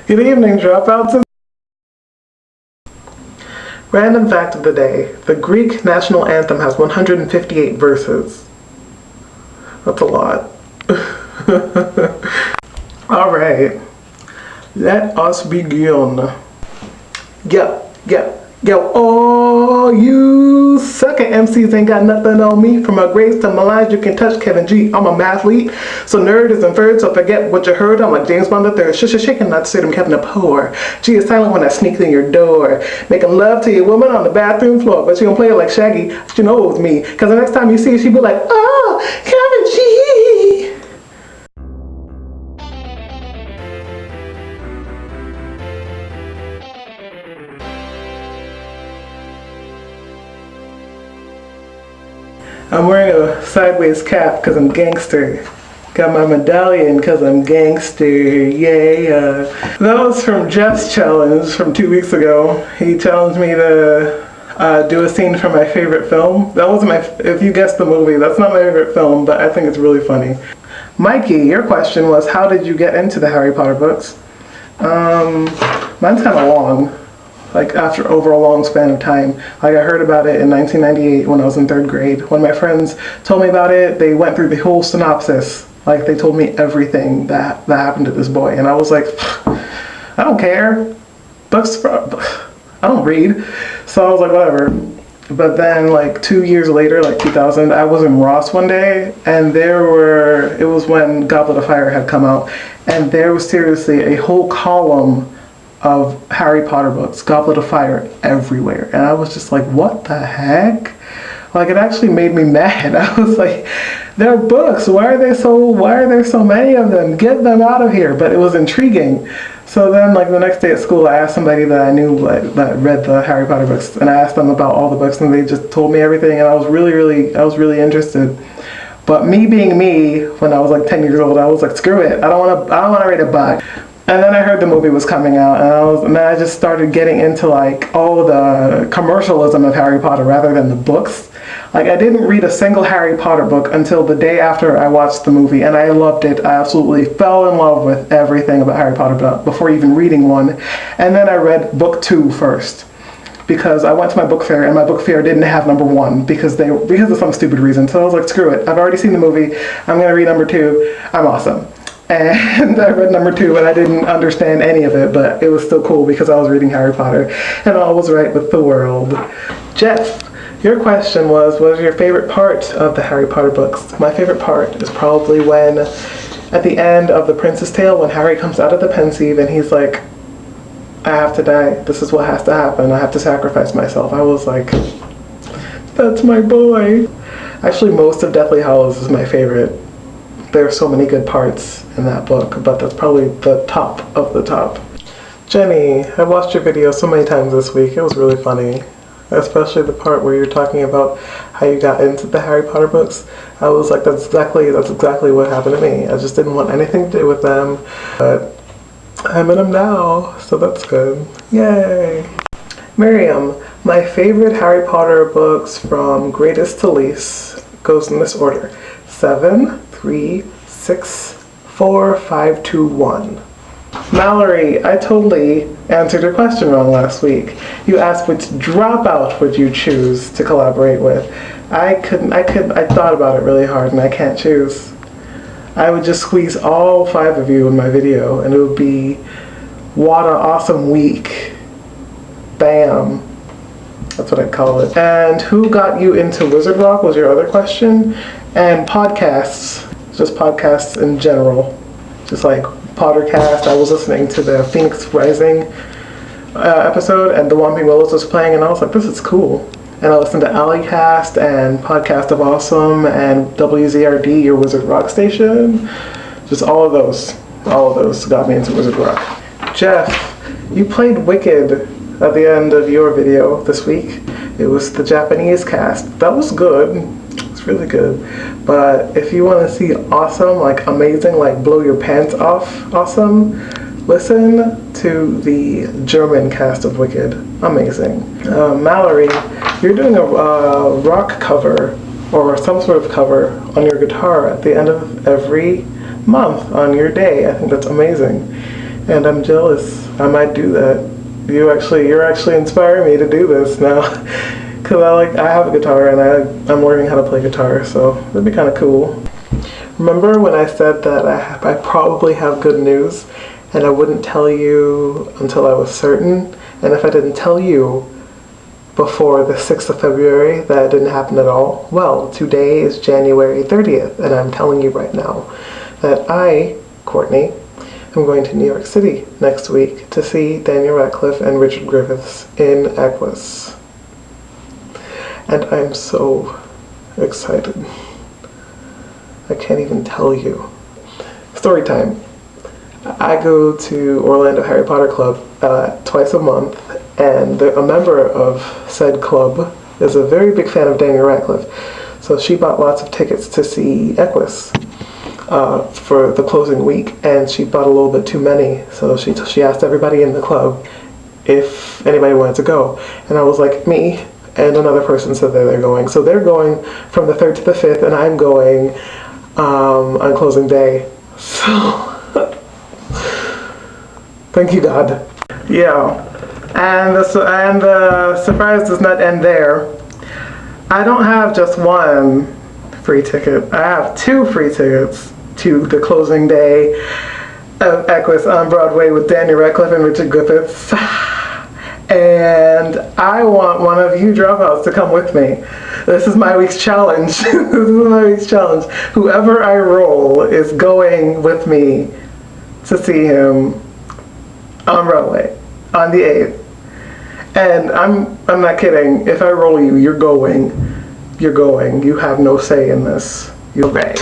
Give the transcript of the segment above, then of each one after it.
Good evening, dropouts. Random fact of the day. The Greek national anthem has 158 verses. That's a lot. Alright. Let us begin. Yo, all you sucker MCs ain't got nothing on me. From my grades to my lines, you can touch Kevin G. I'm a mathlete, so nerd is inferred, so forget what you heard. I'm like James Bond the third, shaking, not to say I'm Kevin the poor. G is silent when I sneak in your door, making love to your woman on the bathroom floor, but she don't play it like Shaggy. She knows me, cause the next time you see her, she be like, oh, Kevin G. I'm wearing a sideways cap because I'm gangster. Got my medallion because I'm gangster, yeah. That was from Jeff's challenge from 2 weeks ago. He challenged me to do a scene from my favorite film. That wasn't my, if you guessed the movie, that's not my favorite film, but I think it's really funny. Mikey, your question was, how did you get into the Harry Potter books? Mine's kind of long. Like after over a long span of time. Like I heard about it in 1998 when I was in 3rd grade. When my friends told me about it, they went through the whole synopsis. Like they told me everything that happened to this boy. And I was like, I don't care. Books, I don't read. So I was like, whatever. But then like 2 years later, like 2000, I was in Ross one day and it was when Goblet of Fire had come out. And there was seriously a whole column of Harry Potter books, Goblet of Fire, everywhere. And I was just like, what the heck? Like it actually made me mad. I was like, they're books, why are there so many of them? Get them out of here. But it was intriguing. So then like the next day at school, I asked somebody that I knew that read the Harry Potter books, and I asked them about all the books, and they just told me everything, and I was really interested. But me being me, when I was like 10 years old, I was like, screw it, I don't want to read a book. And then I heard the movie was coming out, and then I just started getting into like all the commercialism of Harry Potter rather than the books. Like I didn't read a single Harry Potter book until the day after I watched the movie, and I loved it. I absolutely fell in love with everything about Harry Potter before even reading one. And then I read book 2 first, because I went to my book fair, and my book fair didn't have number 1 because of some stupid reason. So I was like, screw it, I've already seen the movie, I'm gonna read number 2, I'm awesome. And I read number 2 and I didn't understand any of it, but it was still cool because I was reading Harry Potter and all was right with the world. Jeff, your question was, what is your favorite part of the Harry Potter books? My favorite part is probably when, at the end of The Prince's Tale, when Harry comes out of the Pensieve and he's like, I have to die, this is what has to happen, I have to sacrifice myself. I was like, that's my boy. Actually, most of Deathly Hallows is my favorite. There are so many good parts in that book, but that's probably the top of the top. Jenny, I watched your video so many times this week. It was really funny, especially the part where you're talking about how you got into the Harry Potter books. I was like, that's exactly what happened to me. I just didn't want anything to do with them, but I'm in them now, so that's good. Yay! Miriam, my favorite Harry Potter books from greatest to least goes in this order: 7, 3, 6, 4, 5, 2, 1. Mallory, I totally answered your question wrong last week. You asked which dropout would you choose to collaborate with. I thought about it really hard and I can't choose. I would just squeeze all 5 of you in my video and it would be what an awesome week. Bam. That's what I'd call it. And who got you into Wizard Rock was your other question. And podcasts, just podcasts in general. Just like Pottercast, I was listening to the Phoenix Rising episode and the Whomping Willows was playing and I was like, this is cool. And I listened to Alleycast and Podcast of Awesome and WZRD, your Wizard Rock station. Just all of those got me into Wizard Rock. Jeff, you played Wicked at the end of your video this week. It was the Japanese cast. That was good. It's really good. But if you want to see awesome, like amazing, like blow your pants off awesome, listen to the German cast of Wicked. Amazing. Mallory, you're doing a rock cover or some sort of cover on your guitar at the end of every month on your day. I think that's amazing. and I'm jealous. I might do that. You're actually inspiring me to do this now, because I have a guitar and I'm learning how to play guitar, so it'd be kind of cool. Remember when I said that I probably have good news and I wouldn't tell you until I was certain? And if I didn't tell you before the 6th of February, that didn't happen at all? Well, today is January 30th, and I'm telling you right now that I, Courtney, am going to New York City next week to see Daniel Radcliffe and Richard Griffiths in Equus. And I'm so excited. I can't even tell you. Story time. I go to Orlando Harry Potter Club twice a month, and a member of said club is a very big fan of Daniel Radcliffe. So she bought lots of tickets to see Equus for the closing week, and she bought a little bit too many. So she asked everybody in the club if anybody wanted to go. And I was like, me and another person said that they're going. So they're going from the 3rd to the 5th, and I'm going on closing day. So thank you, God. Yeah, and the surprise does not end there. I don't have just one free ticket. I have 2 free tickets to the closing day of Equus on Broadway with Daniel Radcliffe and Richard Griffiths. And I want one of you dropouts to come with me. This is my week's challenge. This is my week's challenge. Whoever I roll is going with me to see him on Broadway on the 8th. And I'm not kidding. If I roll you, you're going. You're going. You have no say in this. You're right.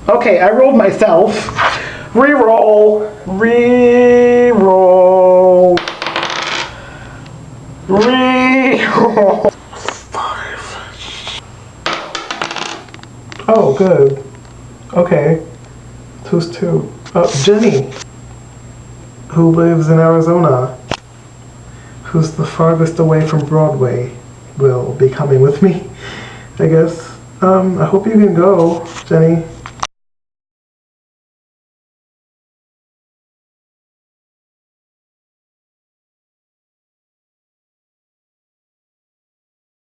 Okay, I rolled myself. Reroll. Reroll. Reroll. 5. Oh, good. Okay. Who's 2? Jenny, who lives in Arizona, who's the farthest away from Broadway, will be coming with me, I guess. I hope you can go, Jenny.